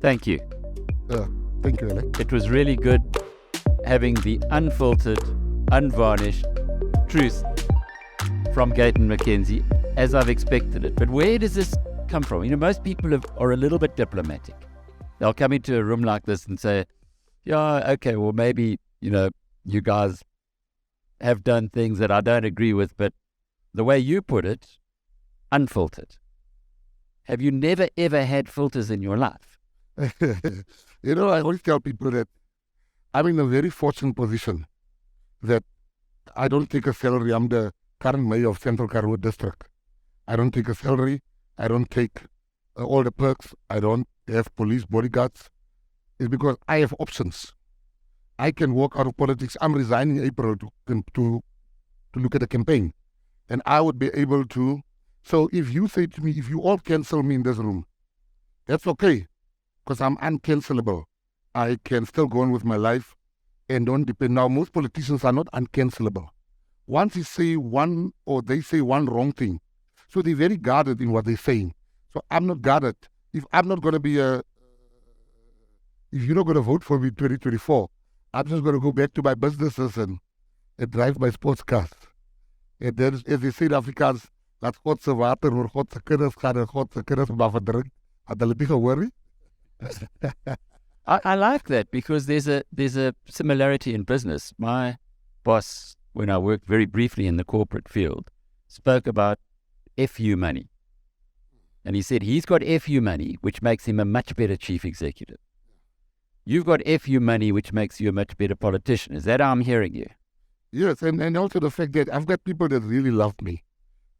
Thank you. Thank you, Alec. It was really good having the unfiltered, unvarnished truth from Gayton McKenzie, as I've expected it. But where does this come from? Most people are a little bit diplomatic. They'll come into a room like this and say, yeah, okay, well, maybe, you guys have done things that I don't agree with, but the way you put it, unfiltered. Have you never, ever had filters in your life? I always tell people that I'm in a very fortunate position that I don't take a salary. I'm the current mayor of Central Karoo District. I don't take a salary. I don't take all the perks. I don't have police bodyguards. It's because I have options. I can walk out of politics. I'm resigning in April to look at the campaign. And I would be able to. So if you say to me, if you all cancel me in this room, that's okay, because I'm uncancelable. I can still go on with my life and don't depend. Now, most politicians are not uncancelable. Once they say one wrong thing, so they're very guarded in what they're saying. So I'm not guarded. If I'm not going to be if you're not going to vote for me in 2024, I'm just going to go back to my businesses and drive my sports cars. And then, as they say in Afrikaans, laat God se water oor God se kinders gaan en God se kinders maar verdrink. Had hulle nie gehoor nie? I like that because there's a similarity in business. My boss, when I worked very briefly in the corporate field, spoke about FU money. And he said he's got FU money, which makes him a much better chief executive. You've got FU money, which makes you a much better politician. Is that how I'm hearing you? Yes, and also the fact that I've got people that really love me.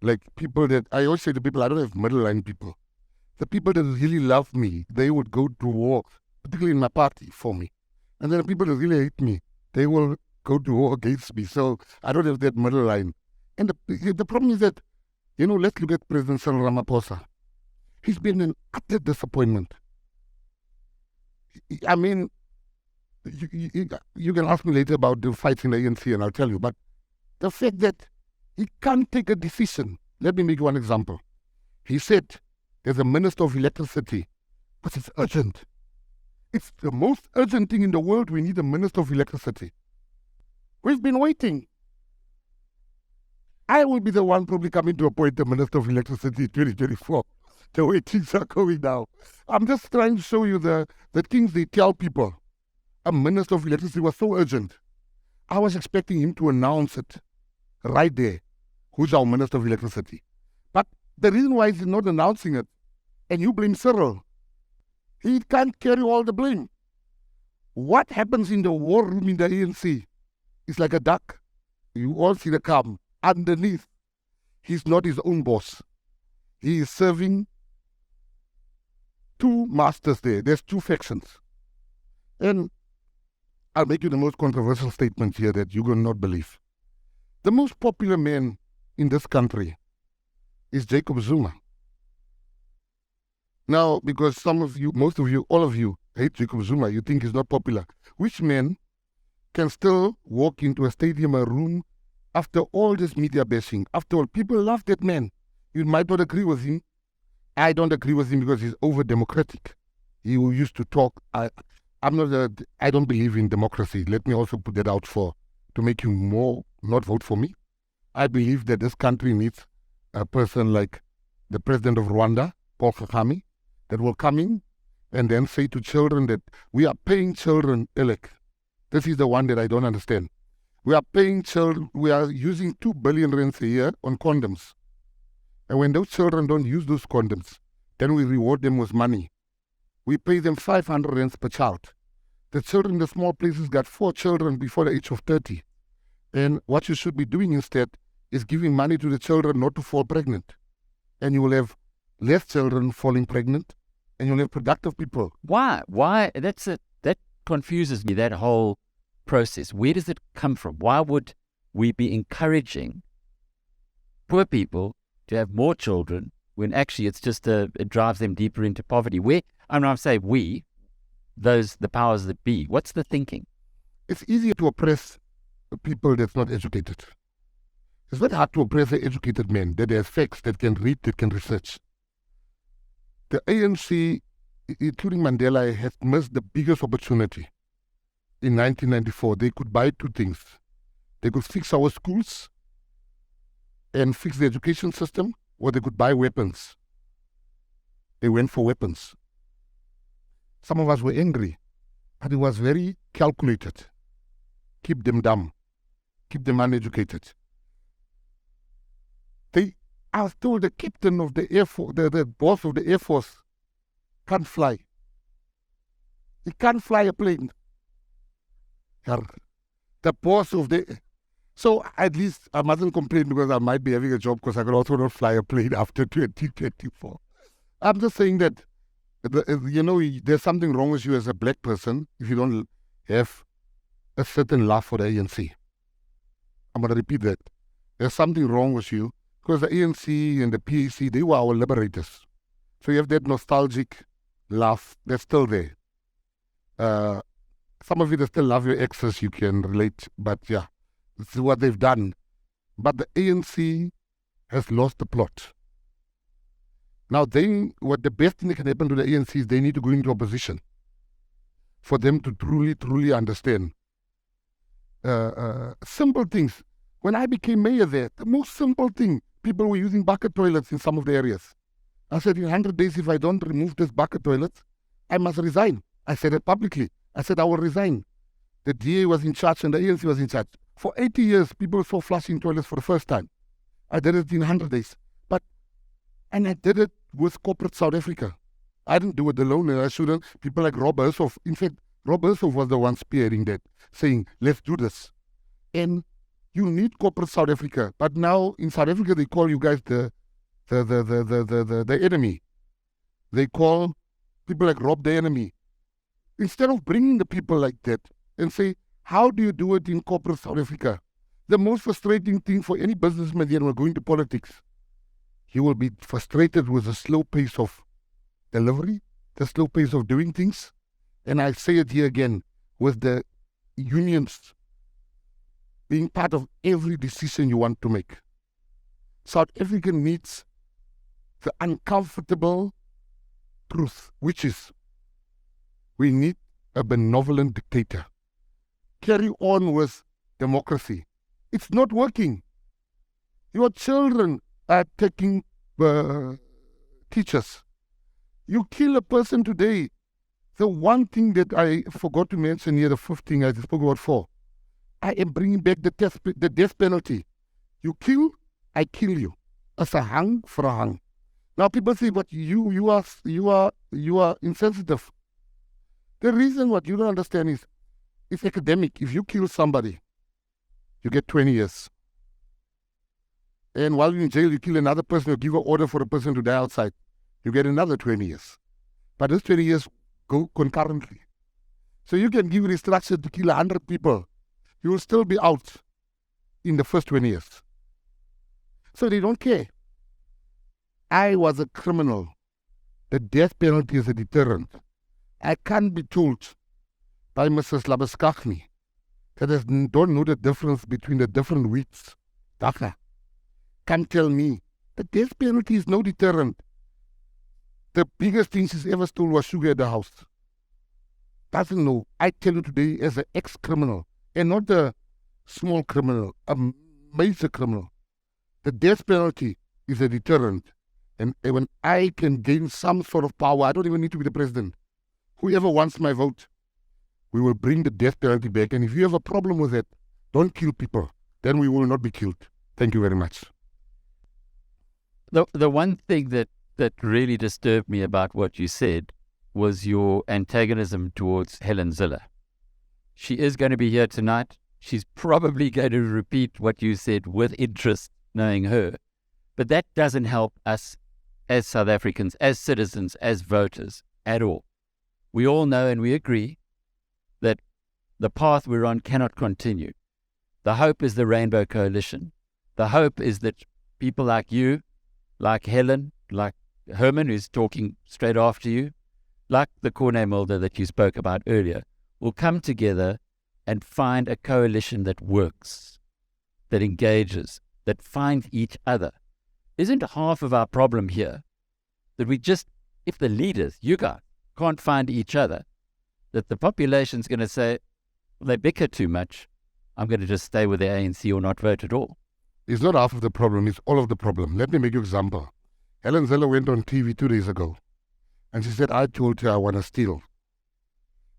Like people that, I always say to people, I don't have middle line people. The people that really love me, they would go to war, particularly in my party, for me. And then the people that really hate me, they will go to war against me. So I don't have that middle line. And the problem is that, let's look at President Cyril Ramaphosa. He's been an utter disappointment. I mean, you can ask me later about the fights in the ANC and I'll tell you. But the fact that he can't take a decision. Let me make one example. He said there's a minister of electricity, but it's urgent. It's the most urgent thing in the world. We need a minister of electricity. We've been waiting. I will be the one probably coming to appoint the minister of electricity in 2024. The way things are going now. I'm just trying to show you the things they tell people. A minister of electricity was so urgent. I was expecting him to announce it right there. Who's our minister of electricity? But the reason why he's not announcing it, and you blame Cyril, he can't carry all the blame. What happens in the war room in the ANC is like a duck. You all see the calm. Underneath, he's not his own boss. He is serving two masters there. There's two factions. And I'll make you the most controversial statement here that you will not believe. The most popular man in this country is Jacob Zuma. Now, because some of you, most of you, all of you hate Jacob Zuma, you think he's not popular. Which man can still walk into a stadium, a room, after all this media bashing? After all, people love that man. You might not agree with him. I don't agree with him because he's over-democratic. He used to talk. I don't believe in democracy. Let me also put that out to make you more not vote for me. I believe that this country needs a person like the president of Rwanda, Paul Kagame, that will come in and then say to children that we are paying children, Alec. This is the one that I don't understand. We are paying children, we are using 2 billion rands a year on condoms. And when those children don't use those condoms, then we reward them with money. We pay them 500 rands per child. The children in the small places got 4 children before the age of 30. And what you should be doing instead is giving money to the children not to fall pregnant. And you will have less children falling pregnant, and you'll have productive people. Why? That confuses me, that whole process. Where does it come from? Why would we be encouraging poor people to have more children when actually it's just it drives them deeper into poverty? I'm saying we, the powers that be, what's the thinking? It's easier to oppress people that's not educated. It's very hard to oppress an educated man that has facts, that can read, that can research. The ANC including Mandela, has missed the biggest opportunity. In 1994, they could buy two things. They could fix our schools and fix the education system, or they could buy weapons. They went for weapons. Some of us were angry, but it was very calculated. Keep them dumb. Keep them uneducated. I was told the captain of the Air Force, the boss of the Air Force, can't fly. He can't fly a plane. The boss of the... So at least I mustn't complain because I might be having a job because I could also not fly a plane after 2024. I'm just saying that, there's something wrong with you as a black person if you don't have a certain love for the ANC. I'm going to repeat that. There's something wrong with you because the ANC and the PAC, they were our liberators. So you have that nostalgic love that's still there. Some of you that still love your exes, you can relate, but yeah, this is what they've done. But the ANC has lost the plot. Now, what the best thing that can happen to the ANC is they need to go into opposition for them to truly, truly understand. Simple things. When I became mayor there, the most simple thing, people were using bucket toilets in some of the areas. I said, in 100 days, if I don't remove this bucket toilet, I must resign. I said it publicly. I said, I will resign. The DA was in charge and the ANC was in charge. For 80 years, people saw flushing toilets for the first time. I did it in 100 days. And I did it with corporate South Africa. I didn't do it alone, and I shouldn't. People like Rob Hersov. In fact, Rob Hersov was the one spearheading that, saying, let's do this. And you need corporate South Africa. But now in South Africa, they call you guys the enemy. They call people like Rob the enemy. Instead of bringing the people like that and say, how do you do it in corporate South Africa? The most frustrating thing for any businessman here when going to politics, he will be frustrated with the slow pace of delivery, the slow pace of doing things. And I say it here again, with the unions being part of every decision you want to make. South Africa needs the uncomfortable truth, which is we need a benevolent dictator. Carry on with democracy. It's not working. Your children are taking teachers. You kill a person today. The one thing that I forgot to mention here, the fifth thing I spoke about before, I am bringing back the death penalty. You kill, I kill you. As a hang for a hang. Now people say, but you are insensitive. The reason what you don't understand is, it's academic. If you kill somebody, you get 20 years. And while you're in jail, you kill another person, you give an order for a person to die outside. You get another 20 years. But those 20 years go concurrently. So you can give instructions to kill 100 people. You will still be out in the first 20 years. So they don't care. I was a criminal. The death penalty is a deterrent. I can't be told by Mrs. Labaskachni that I don't know the difference between the different wheats. Daka can't tell me. The death penalty is no deterrent. The biggest thing she's ever stole was sugar at the house. Doesn't know. I tell you today as an ex-criminal, and not a small criminal, a major criminal. The death penalty is a deterrent. And when I can gain some sort of power, I don't even need to be the president. Whoever wants my vote, we will bring the death penalty back. And if you have a problem with it, don't kill people. Then we will not be killed. Thank you very much. The one thing that really disturbed me about what you said was your antagonism towards Helen Zille. She is going to be here tonight. She's probably going to repeat what you said with interest, knowing her. But that doesn't help us as South Africans, as citizens, as voters at all. We all know and we agree that the path we're on cannot continue. The hope is the Rainbow Coalition. The hope is that people like you, like Helen, like Herman, who's talking straight after you, like the Corne Mulder that you spoke about earlier, will come together and find a coalition that works, that engages, that finds each other. Isn't half of our problem here that we just, if the leaders, you guys, can't find each other, that the population's going to say, well, they bicker too much, I'm going to just stay with the ANC or not vote at all. It's not half of the problem, it's all of the problem. Let me make you an example. Helen Zille went on TV 2 days ago, and she said, I told her I want to steal.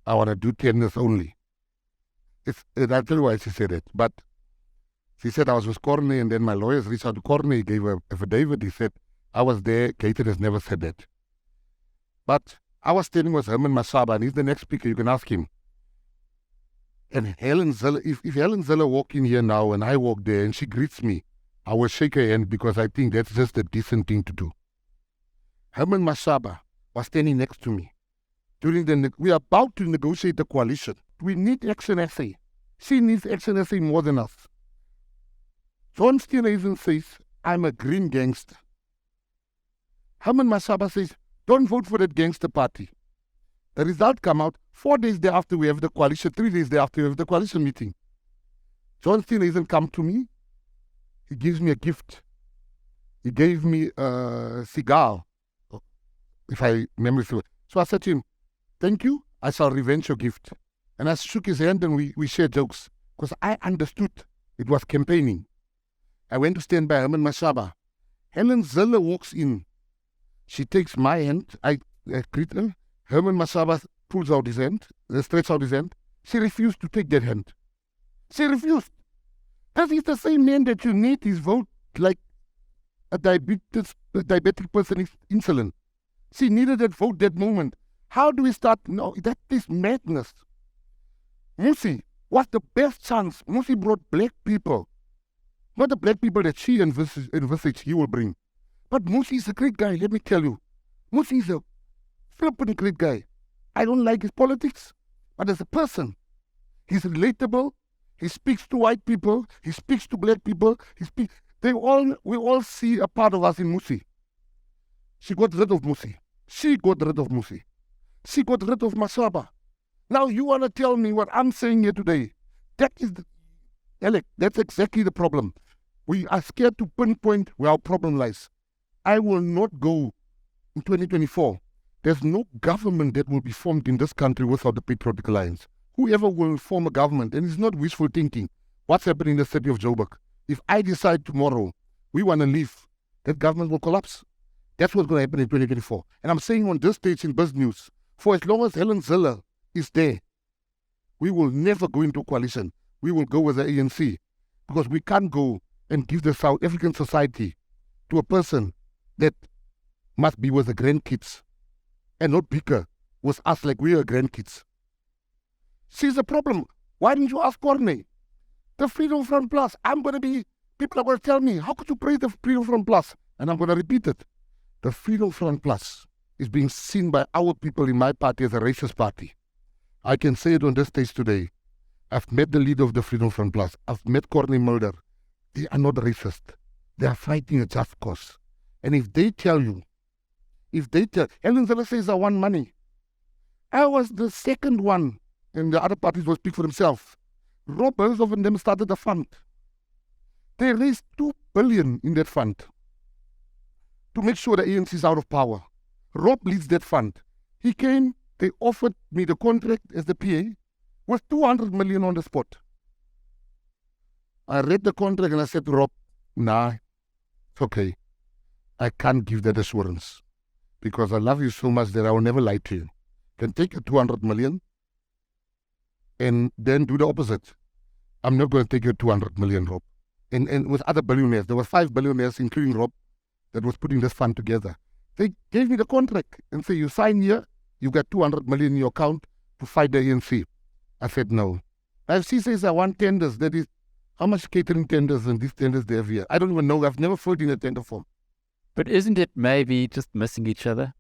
I want to do tenders only. And I'll tell you why she said it. But she said I was with Corney, and then my lawyers reached out to Corney, gave her affidavit. He said, I was there, Gayton has never said that. But I was standing with Herman Mashaba, and he's the next speaker, you can ask him. And Helen Zille, if Helen Zille walk in here now and I walk there and she greets me, I will shake her hand because I think that's just a decent thing to do. Herman Mashaba was standing next to me. We are about to negotiate a coalition. We need Action SA. She needs Action SA more than us. John Steenhuisen says, I'm a green gangster. Herman Mashaba says, don't vote for that gangster party. The result come out 4 days thereafter we have the coalition, 3 days thereafter we have the coalition meeting. John Steenhuisen come to me. He gives me a gift. He gave me a cigar, if I remember so. So I said to him, thank you, I shall revenge your gift. And I shook his hand and we shared jokes because I understood it was campaigning. I went to stand by Herman Mashaba. Helen Zille walks in. She takes my hand. I greet her. Herman Mashaba pulls out his hand, stretches out his hand. She refused to take that hand. She refused. That is the same man that you need his vote like a diabetic person is insulin. She needed that vote that moment. How do we start? No, that is madness. Musi was the best chance. Musi brought black people. Not the black people that she envisaged he will bring. But Musi is a great guy, let me tell you. Musi is a flippin' great guy. I don't like his politics, but as a person, he's relatable. He speaks to white people. He speaks to black people. We all see a part of us in Musi. She got rid of Musi. She got rid of Musi. She got rid of Mashaba. Now you want to tell me what I'm saying here today. Alec, that's exactly the problem. We are scared to pinpoint where our problem lies. I will not go in 2024. There's no government that will be formed in this country without the Patriotic Alliance. Whoever will form a government, and it's not wishful thinking, what's happening in the city of Joburg? If I decide tomorrow we want to leave, that government will collapse. That's what's going to happen in 2024. And I'm saying on this stage in BizNews, for as long as Helen Zille is there, we will never go into a coalition. We will go with the ANC because we can't go and give the South African society to a person that must be with the grandkids and not bicker with us like we are grandkids. See the problem. Why didn't you ask Corney? The Freedom Front Plus. People are going to tell me, how could you praise the Freedom Front Plus? And I'm going to repeat it. The Freedom Front Plus is being seen by our people in my party as a racist party. I can say it on this stage today. I've met the leader of the Freedom Front Plus. I've met Corney Mulder. They are not racist. They are fighting a just cause. And if they tell, Helen Zille says I want money. I was the second one, and the other parties will speak for themselves. Rob Hersov and them started a fund. They raised 2 billion in that fund to make sure the ANC is out of power. Rob leads that fund. He came, they offered me the contract as the PA with 200 million on the spot. I read the contract and I said to Rob, nah, it's okay. I can't give that assurance because I love you so much that I will never lie to you. Can take your 200 million and then do the opposite. I'm not going to take your 200 million, Rob. And with other billionaires, there were 5 billionaires, including Rob, that was putting this fund together. They gave me the contract and say, you sign here, you got 200 million in your account to fight the ANC. I said, no. IFC says I want tenders. That is, how much catering tenders and these tenders they have here? I don't even know. I've never filled in a tender form. But isn't it maybe just missing each other?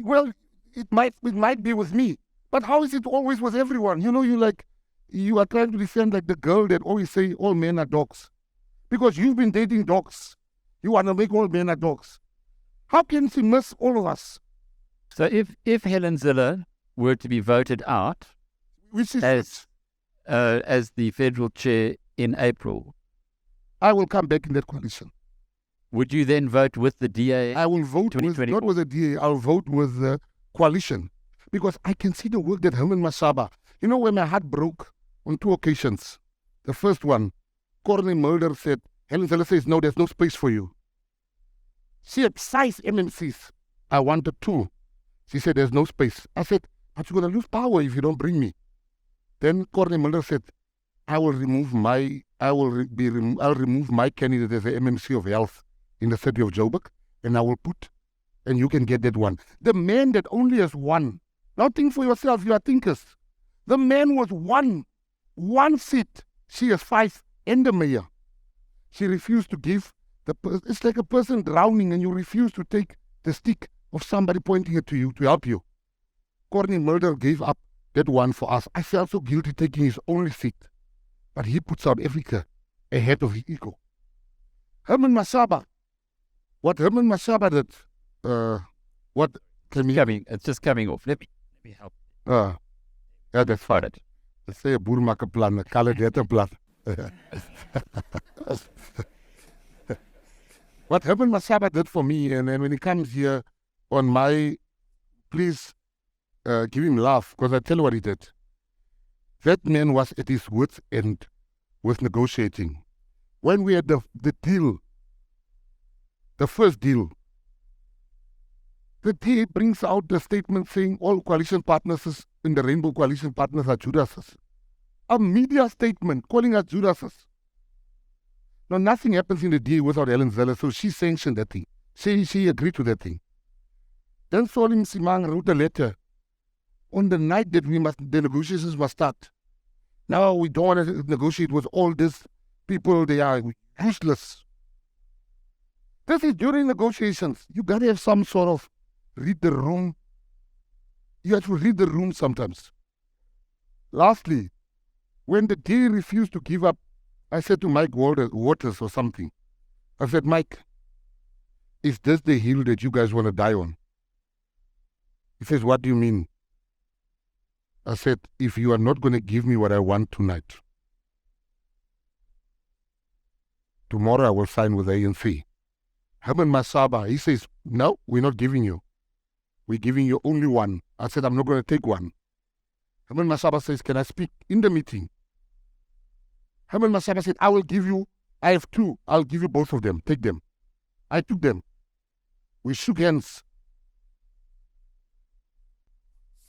Well, it might be with me. But how is it always with everyone? You know, you are trying to defend like the girl that always say all men are dogs. Because you've been dating dogs. You want to make all men are dogs. How can she miss all of us? So if Helen Zille were to be voted out as the federal chair in April, I will come back in that coalition. Would you then vote with the DA? I will vote not with the DA. I'll vote with the coalition. Because I can see the work that Herman Mashaba, you know, when my heart broke on 2 occasions. The first one, Corney Mulder said, Helen Zille says, no, there's no space for you. She had 6 MMCs. I wanted 2. She said, there's no space. I said, but you're going to lose power if you don't bring me. Then Corney Mulder said, I'll remove my candidate as the MMC of health in the city of Joburg, and I will put, and you can get that one. The man that only has 1. Now think for yourself, you are thinkers. The man was 1 seat. She has 5, and the mayor. She refused to give it's like a person drowning and you refuse to take the stick of somebody pointing it to you to help you. Corney Mulder gave up that one for us. I felt so guilty taking his only seat. But he put South Africa ahead of his ego. Herman Mashaba. What Herman Mashaba did, It's just coming off. Let me help. Yeah, that's fine. Let's say a boermaker plan, a colored plan. What Herman Mashaba did for me, and then when he comes here on my, please give him love, because I tell you what he did. That man was at his wit's end with negotiating. When we had the deal, the first deal, the day brings out the statement saying all coalition partners in the Rainbow Coalition partners are Judases. A media statement calling us Judases. Now, nothing happens in the deal without Helen Zille, so she sanctioned that thing. She agreed to that thing. Then Solim Simang wrote a letter on the night that the negotiations must start. Now, we don't want to negotiate with all these people. They are useless. This is during negotiations. You got to have some sort of read the room. You have to read the room sometimes. Lastly, when the deal refused to give up, I said to Mike Waters or something, I said, Mike, is this the hill that you guys want to die on? He says, what do you mean? I said, if you are not going to give me what I want tonight, tomorrow I will sign with ANC. Herman Mashaba, he says, no, we're not giving you. We're giving you only one. I said, I'm not going to take one. Herman Mashaba says, can I speak in the meeting? Herman Mashaba said, I have 2. I'll give you both of them. Take them. I took them. We shook hands.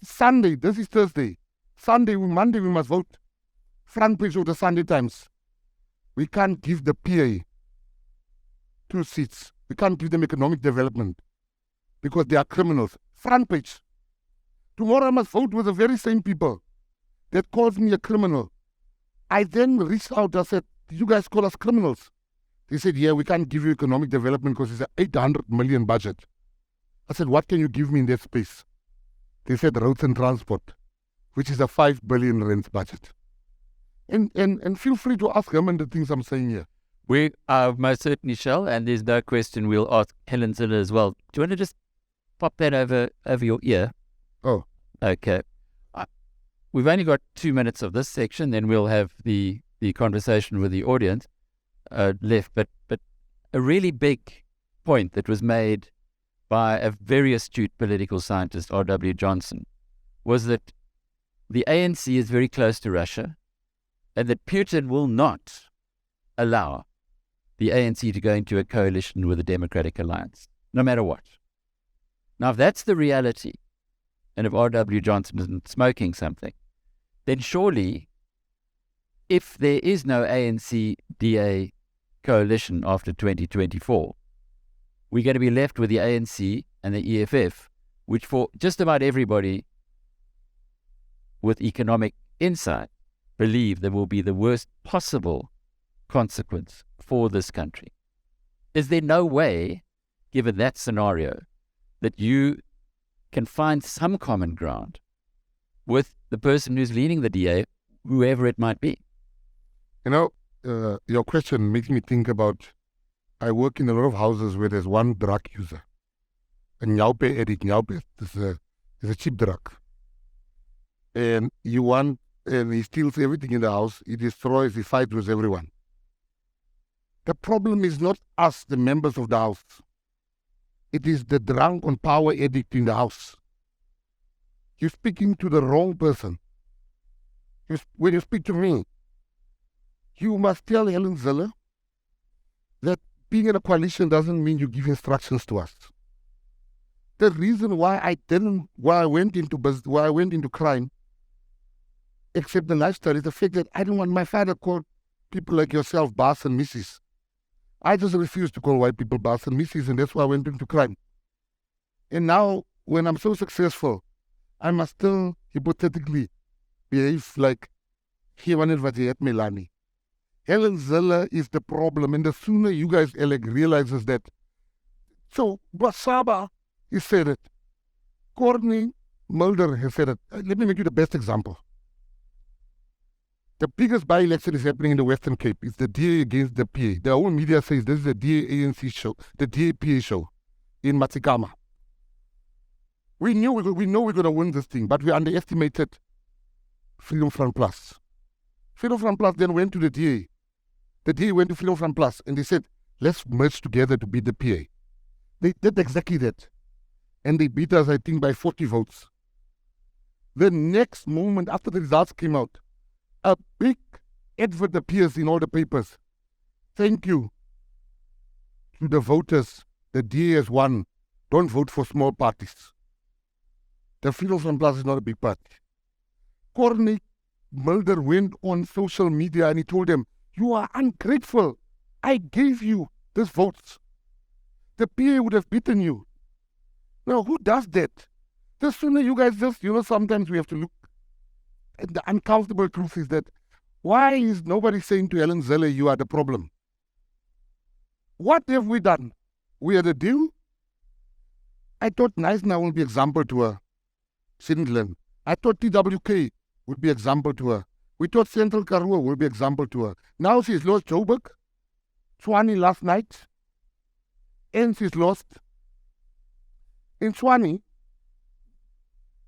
Sunday, this is Thursday. Monday we must vote. Front page of the Sunday Times. We can't give the PA 2 seats. We can't give them economic development because they are criminals. Front page. Tomorrow I must vote with the very same people that calls me a criminal. I then reached out and said, did you guys call us criminals? They said, yeah, we can't give you economic development because it's an 800 million budget. I said, what can you give me in that space? They said roads and transport, which is a 5 billion rand budget. And feel free to ask Herman the things I'm saying here. We most certainly shall, and there's no question we'll ask Helen Zille as well. Do you want to just pop that over your ear? Oh. Okay. We've only got 2 minutes of this section, then we'll have the conversation with the audience left. But a really big point that was made by a very astute political scientist, R.W. Johnson, was that the ANC is very close to Russia and that Putin will not allow the ANC to go into a coalition with the Democratic Alliance, no matter what. Now, if that's the reality, and if R.W. Johnson isn't smoking something, then surely, if there is no ANC-DA coalition after 2024, we're going to be left with the ANC and the EFF, which for just about everybody with economic insight believe there will be the worst possible consequence for this country. Is there no way, given that scenario, that you can find some common ground with the person who's leading the DA, whoever it might be? You know, your question makes me think about, I work in a lot of houses where there's one drug user. A nyaupe addict. Nyaupe is a cheap drug. And he steals everything in the house. He destroys, he fights with everyone. The problem is not us, the members of the house. It is the drunk on power addict in the house. You're speaking to the wrong person. When you speak to me, you must tell Helen Zille that being in a coalition doesn't mean you give instructions to us. The reason why I went into crime, except the lifestyle, is the fact that I didn't want my father called people like yourself boss and missus. I just refused to call white people boss and missus, and that's why I went into crime. And now, when I'm so successful, I must still hypothetically behave like Helen Zille. Helen Zille is the problem, and the sooner you guys, Alec, realizes that. So, Mashaba, he said it. Courtney Mulder has said it. Let me make you the best example. The biggest by-election is happening in the Western Cape. It's the DA against the PA. The whole media says this is the DA-ANC show, the DA-PA show in Matsikama. We know we're going to win this thing, but we underestimated Freedom Front Plus. Freedom Front Plus then went to the DA. The DA went to Freedom Front Plus, and they said, let's merge together to beat the PA. They did exactly that. And they beat us, I think, by 40 votes. The next moment after the results came out, a big advert appears in all the papers. Thank you to the voters. The DA has won. Don't vote for small parties. The Freedom Front Plus is not a big party. Courtney Mulder went on social media and he told them, you are ungrateful. I gave you these votes. The PA would have beaten you. Now, who does that? The sooner you guys just, sometimes we have to look. And the uncomfortable truth is that why is nobody saying to Helen Zille, you are the problem? What have we done? We had a deal. I thought Naisna will be example to her. Sindlen. I thought TWK would be example to her. We thought Central Karoo will be example to her. Now she's lost Joburg, Tshwane last night, and she's lost in Tshwane.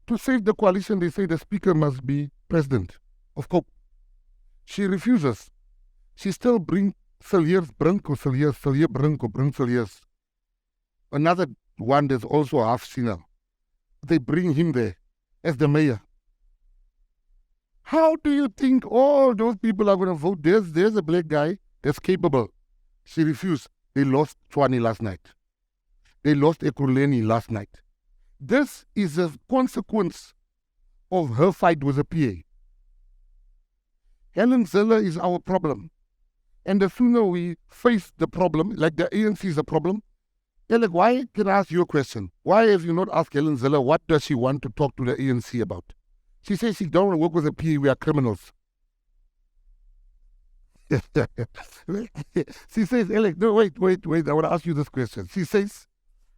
To save the coalition, they say the speaker must be president of COPE. She refuses. She still brings Cilliers Brink or Cilliers Brink or Brink Cilliers. Another one that's also half sinner. They bring him there as the mayor. How do you think all those people are going to vote? There's a black guy that's capable. She refused. They lost Tshwane last night. They lost Ekurhuleni last night. This is a consequence of her fight with the PA. Helen Zille is our problem. And the sooner we face the problem, like the ANC is a problem, Alec, why can I ask you a question? Why have you not asked Helen Zille what does she want to talk to the ANC about? She says she don't want to work with the PA, we are criminals. She says, Alec, no, wait, I want to ask you this question. She says,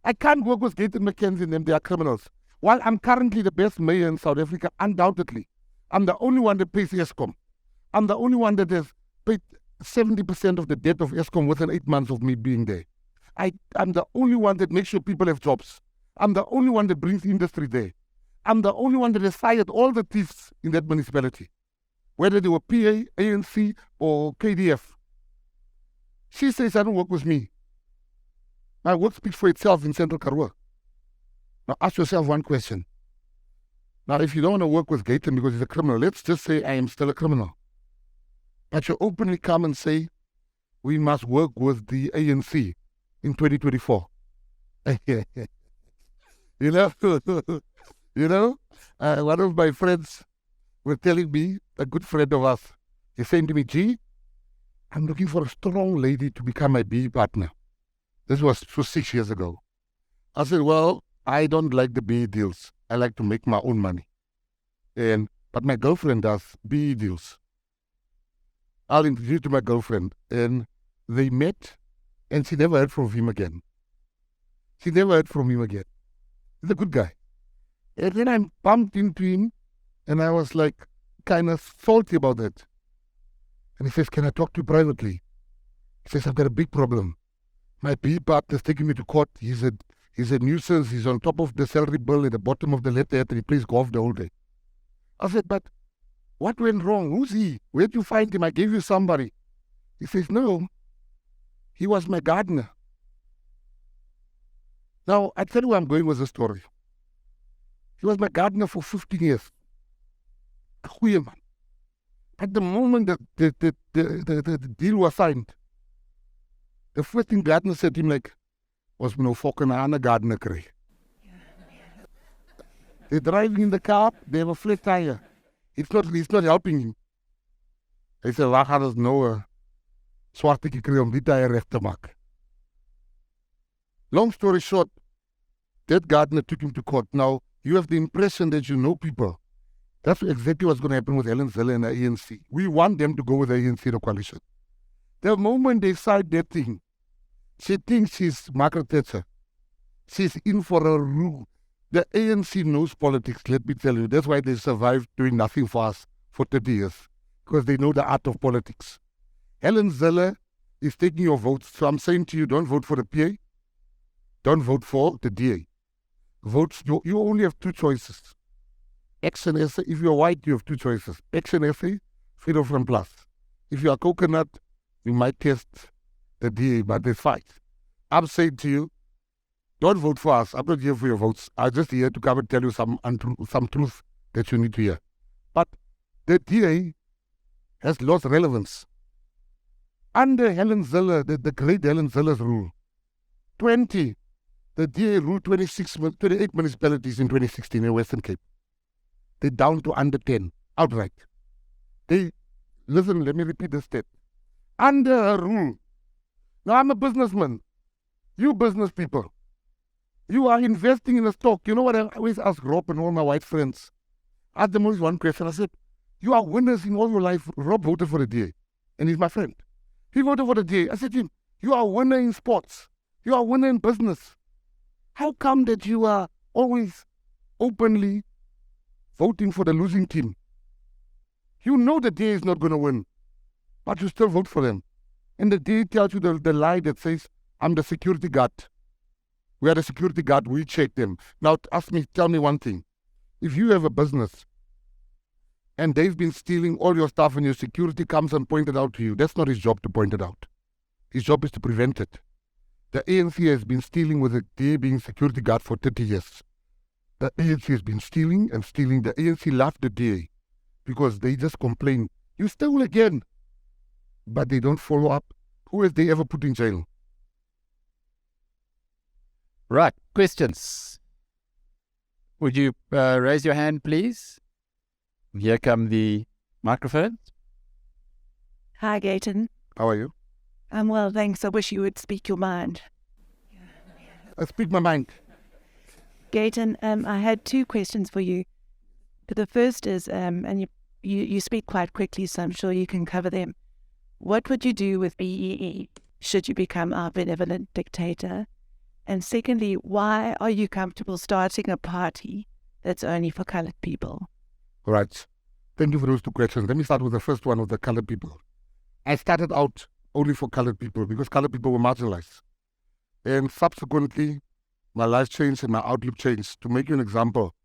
I can't work with Gayton McKenzie and them, they are criminals. While I'm currently the best mayor in South Africa, undoubtedly, I'm the only one that pays Eskom. I'm the only one that has paid 70% of the debt of Eskom within 8 months of me being there. I'm the only one that makes sure people have jobs. I'm the only one that brings industry there. I'm the only one that has fired all the thieves in that municipality, whether they were PA, ANC, or KDF. She says, I don't work with me. My work speaks for itself in Central Karoo. Now ask yourself one question. Now, if you don't want to work with Gayton because he's a criminal, let's just say I am still a criminal. But you openly come and say, we must work with the ANC in 2024. One of my friends was telling me, a good friend of us, he's saying to me, G, I'm looking for a strong lady to become my BE partner. This was 6 years ago. I said, well, I don't like the BE deals. I like to make my own money. But my girlfriend does BE deals. I'll introduce you to my girlfriend. And they met, and she never heard from him again. He's a good guy. And then I bumped into him, and I was like kind of salty about that. And he says, can I talk to you privately? He says, I've got a big problem. My PE partner's taking me to court. He's a nuisance. He's on top of the salary bill at the bottom of the letter, and he plays golf the whole day. I said, but what went wrong? Who's he? Where'd you find him? I gave you somebody. He says, no, he was my gardener. Now, I tell you where I'm going with the story. He was my gardener for 15 years. Goeie man. At the moment that the deal was signed, the first thing Gardner said to him, like, was no fucking aan 'n gardener kry. They're driving in the car, they have a flat tire. It's not helping him. Hy sê, waar gaan ons nou 'n swartetjie kry om die tire reg te maak? Long story short, that gardener took him to court. Now, you have the impression that you know people. That's exactly what's going to happen with Helen Zille and the ANC. We want them to go with the ANC in the coalition. The moment they decide that thing, she thinks she's Margaret Thatcher. She's in for a rule. The ANC knows politics, let me tell you. That's why they survived doing nothing for us for 30 years. Because they know the art of politics. Helen Zille is taking your votes. So I'm saying to you, don't vote for the PA. Don't vote for the DA. Votes, you only have two choices. Action SA, if you're white, you have two choices. Action SA, Freedom Front Plus. If you are coconut, you might test the DA, but it's fine. I'm saying to you, don't vote for us. I'm not here for your votes. I'm just here to come and tell you some truth that you need to hear. But the DA has lost relevance. Under Helen Zille, the great Helen Zille's rule, the DA ruled 28 municipalities in 2016 in Western Cape. They're down to under 10, outright. Listen, let me repeat the step. Under her rule. Now, I'm a businessman. You business people. You are investing in a stock. You know what I always ask Rob and all my white friends? I asked them always one question. I said, you are winners in all your life. Rob voted for the DA, and he's my friend. He voted for the DA. I said to him, you are a winner in sports. You are a winner in business. How come that you are always openly voting for the losing team? You know the DA is not going to win, but you still vote for them. And the DA tells you the lie that says, I'm the security guard. We are the security guard, we check them. Now tell me one thing. If you have a business and they've been stealing all your stuff and your security comes and points it out to you, that's not his job to point it out. His job is to prevent it. The ANC has been stealing with the DA being security guard for 30 years. The ANC has been stealing and stealing. The ANC loved the DA because they just complain, you stole again. But they don't follow up. Who has they ever put in jail? Right, questions. Would you raise your hand, please? Here come the microphones. Hi, Gayton. How are you? I'm well, thanks. I wish you would speak your mind. I speak my mind. Gayton, I had two questions for you. The first is, and you speak quite quickly, so I'm sure you can cover them. What would you do with BEE should you become our benevolent dictator? And secondly, why are you comfortable starting a party that's only for colored people? Right. Thank you for those two questions. Let me start with the first one of the colored people. I started out only for colored people because colored people were marginalized. And subsequently, my life changed and my outlook changed. To make you an example,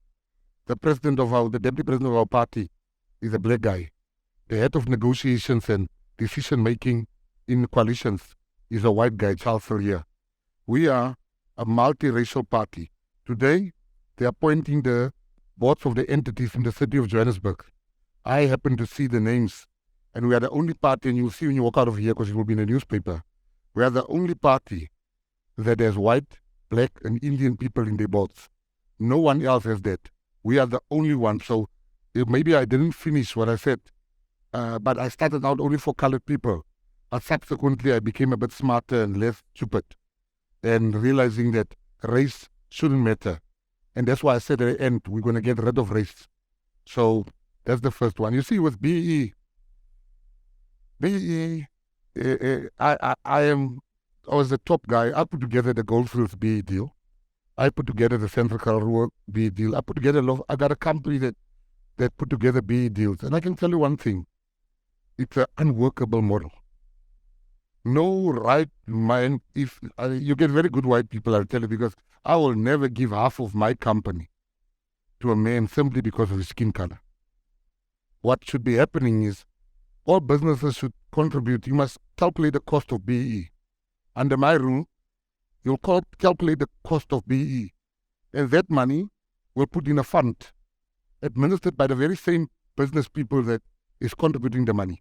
the deputy president of our party is a black guy. The head of negotiations and decision-making in coalitions is a white guy, Charles Cyril. We are a multiracial party. Today, they are appointing the boards of the entities in the city of Johannesburg. I happen to see the names, and we are the only party, and you'll see when you walk out of here because it will be in the newspaper, we are the only party that has white, black, and Indian people in their boards. No one else has that. We are the only one. So maybe I didn't finish what I said, but I started out only for colored people. But subsequently, I became a bit smarter and less stupid, and realizing that race shouldn't matter. And that's why I said at the end, we're going to get rid of race. So that's the first one. You see, with BEE, I was the top guy. I put together the Goldfields BEE deal. I put together the Central Karoo BEE deal. I got a company that put together BEE deals. And I can tell you one thing. It's an unworkable model. No right mind. If you get very good white people, I'll tell you, because I will never give half of my company to a man simply because of his skin color. What should be happening is all businesses should contribute. You must calculate the cost of BEE. Under my rule, you'll calculate the cost of BEE. And that money will put in a fund administered by the very same business people that is contributing the money.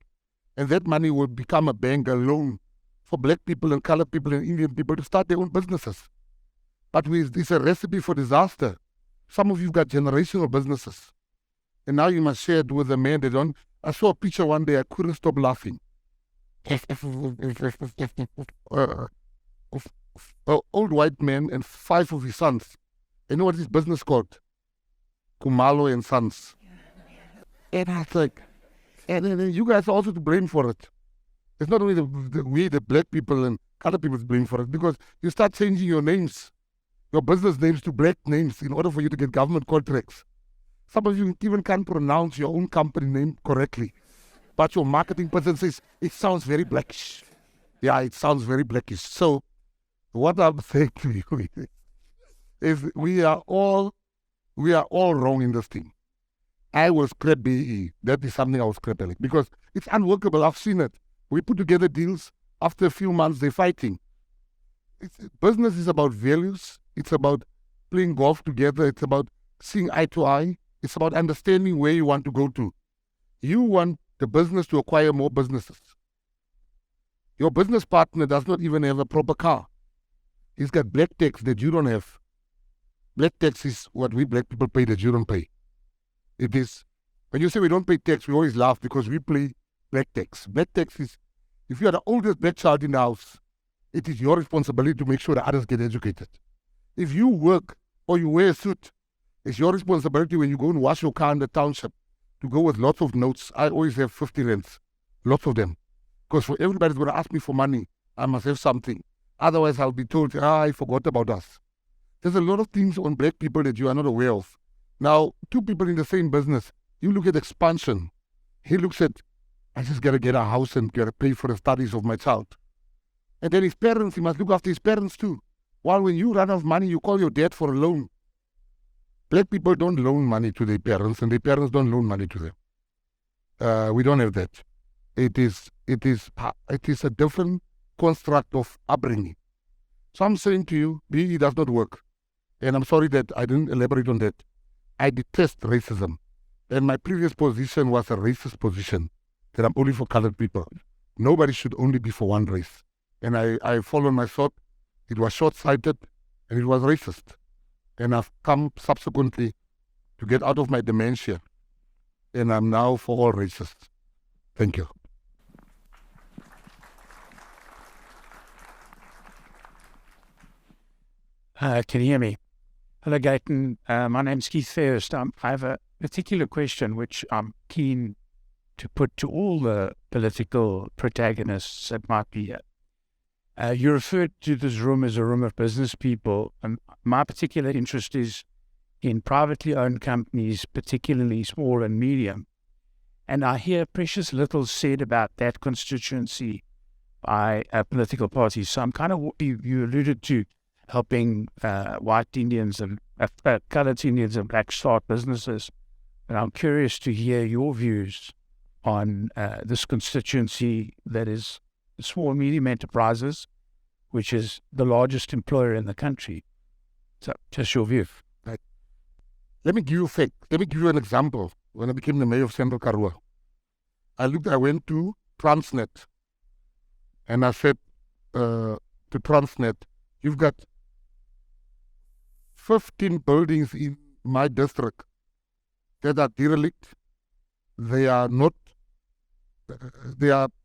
And that money will become a bank, a loan for black people and colored people and Indian people to start their own businesses. But it's a recipe for disaster. Some of you got generational businesses. And now you must share it with a man that don't. I saw a picture one day, I couldn't stop laughing. An old white man and 5 of his sons. You know what his business called? Kumalo and Sons. And I was like, and you guys are also to blame for it. It's not only the black people and other people to blame for it, because you start changing your names, your business names to black names in order for you to get government contracts. Some of you even can't pronounce your own company name correctly. But your marketing person says, it sounds very blackish. Yeah, it sounds very blackish. So what I'm saying to you is we are all wrong in this thing. I will scrap BEE. That is something I will scrap, Alec, because it's unworkable. I've seen it. We put together deals. After a few months, they're fighting. Business is about values. It's about playing golf together. It's about seeing eye to eye. It's about understanding where you want to go to. You want the business to acquire more businesses. Your business partner does not even have a proper car. He's got black tax that you don't have. Black tax is what we black people pay that you don't pay. It is, when you say we don't pay tax, we always laugh because we pay black tax. Black tax is, if you are the oldest black child in the house, it is your responsibility to make sure that others get educated. If you work or you wear a suit, it's your responsibility when you go and wash your car in the township to go with lots of notes. I always have 50 rands, lots of them. Because for everybody's going to ask me for money, I must have something. Otherwise, I'll be told, I forgot about us. There's a lot of things on black people that you are not aware of. Now, 2 people in the same business, you look at expansion. He looks at, I just got to get a house and got to pay for the studies of my child. And then his parents, he must look after his parents too. While when you run out of money, you call your dad for a loan. Black people don't loan money to their parents, and their parents don't loan money to them. We don't have that. It is a different construct of upbringing. So I'm saying to you, BE does not work. And I'm sorry that I didn't elaborate on that. I detest racism. And my previous position was a racist position, that I'm only for colored people. Nobody should only be for one race. And I followed my thought. It was short-sighted and it was racist. And I've come subsequently to get out of my dementia. And I'm now for all races. Thank you. Can you hear me? Hello, Gayton. My name's Keith Fairst. I have a particular question which I'm keen to put to all the political protagonists that might be here. You referred to this room as a room of business people. My particular interest is in privately owned companies, particularly small and medium. And I hear precious little said about that constituency by political parties. So I'm kind of, you alluded to helping white Indians and colored Indians and blacks start businesses. And I'm curious to hear your views on this constituency that is small and medium enterprises, which is the largest employer in the country. So just your view. Right. Let me give you a fact. Let me give you an example. When I became the mayor of Central Karoo, I went to Transnet and I said to Transnet, you've got 15 buildings in my district that are derelict. They are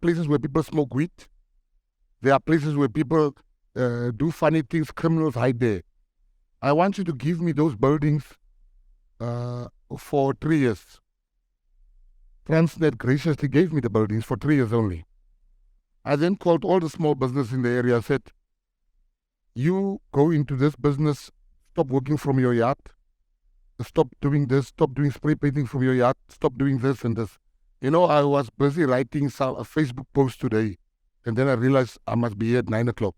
places where people smoke weed. There are places where people do funny things, criminals hide there. I want you to give me those buildings for 3 years. Transnet graciously gave me the buildings for 3 years only. I then called all the small business in the area and said, you go into this business, stop working from your yard, stop doing this, stop doing spray painting from your yard, stop doing this and this. You know, I was busy writing a Facebook post today, and then I realized I must be here at 9 o'clock.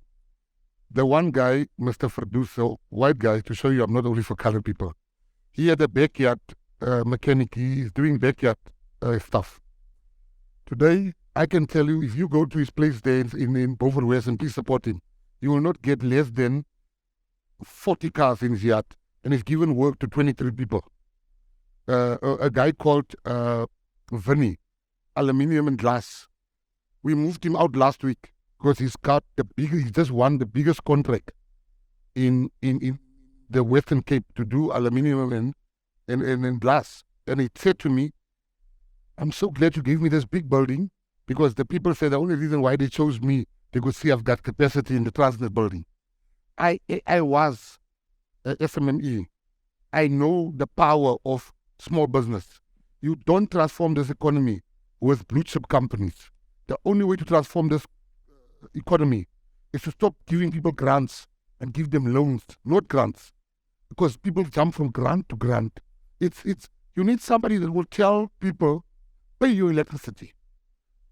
The one guy, Mr. Verdoes, white guy, to show you I'm not only for colored people, he had a backyard mechanic. He's doing backyard stuff. Today, I can tell you, if you go to his place there in Bovenwest and please support him, you will not get less than 40 cars in his yard. and he's given work to 23 people. A guy called Vinny, aluminium and glass. We moved him out last week because he just won the biggest contract in the Western Cape to do aluminium and glass. And he said to me, I'm so glad you gave me this big building, because the people said the only reason why they chose me, they could see I've got capacity in the Transnet building. I was a SMME. I know the power of small business. You don't transform this economy with blue chip companies. The only way to transform this economy is to stop giving people grants and give them loans, not grants. Because people jump from grant to grant. You need somebody that will tell people, pay your electricity.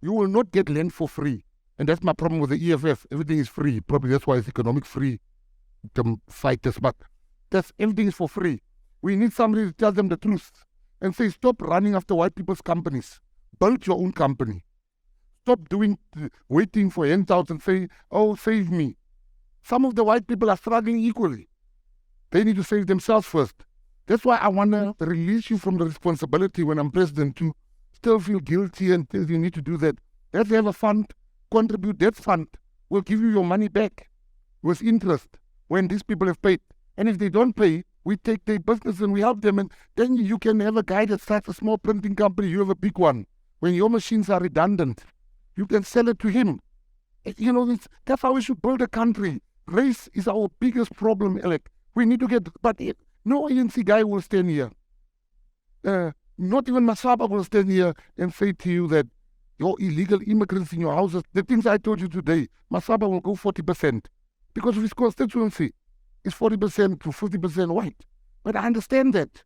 You will not get land for free. And that's my problem with the EFF. Everything is free. Probably that's why it's economic free to fight this. But everything is for free. We need somebody to tell them the truth and say, stop running after white people's companies. Build your own company. Stop waiting for handouts and say, oh, save me. Some of the white people are struggling equally. They need to save themselves first. That's why I want to release you from the responsibility when I'm president to still feel guilty and tell you need to do that. Let's have a fund, contribute that fund. We'll give you your money back with interest when these people have paid. And if they don't pay, we take their business and we help them. And then you can have a guy that starts a small printing company. You have a big one. When your machines are redundant, you can sell it to him. You know, that's how we should build a country. Race is our biggest problem, Alec. We need to no ANC guy will stand here. Not even Mashaba will stand here and say to you that your illegal immigrants in your houses, the things I told you today, Mashaba will go 40% because of his constituency. It's 40% to 50% white. But I understand that.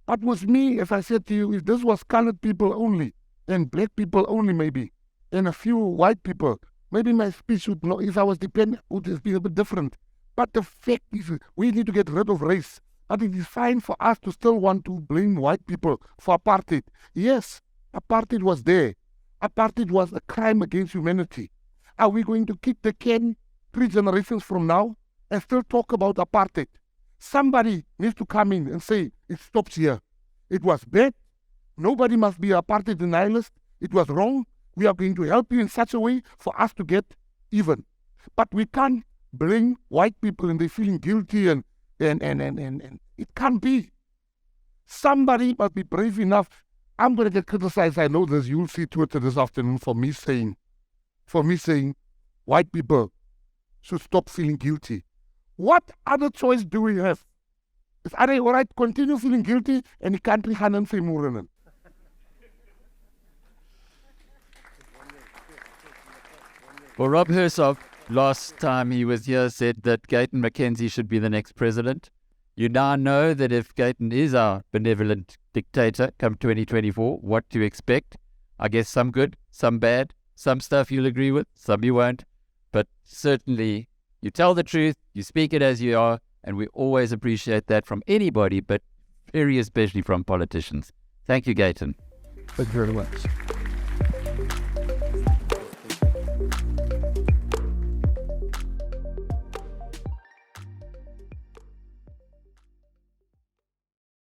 But with me, as I said to you, if this was colored people only, and black people only maybe, and a few white people, maybe my speech would not, if I was dependent, would have been a bit different. But the fact is, we need to get rid of race. But it is fine for us to still want to blame white people for apartheid. Yes, apartheid was there. Apartheid was a crime against humanity. Are we going to kick the can 3 generations from now and still talk about apartheid? Somebody needs to come in and say, it stops here. It was bad. Nobody must be apartheid denialist. It was wrong. We are going to help you in such a way for us to get even. But we can't blame white people and they're feeling guilty and it can't be. Somebody must be brave enough. I'm going to get criticized. I know this. You'll see Twitter this afternoon for me saying white people should stop feeling guilty. What other choice do we have? Is are they all right? Continue feeling guilty and the country gaan say more. Well, Rob Hersov, last time he was here, said that Gayton McKenzie should be the next president. You now know that if Gayton is our benevolent dictator come 2024, what to expect. I guess some good, some bad, some stuff you'll agree with, some you won't. But certainly you tell the truth, you speak it as you are, and we always appreciate that from anybody, but very especially from politicians. Thank you, Gayton. Thank you very much.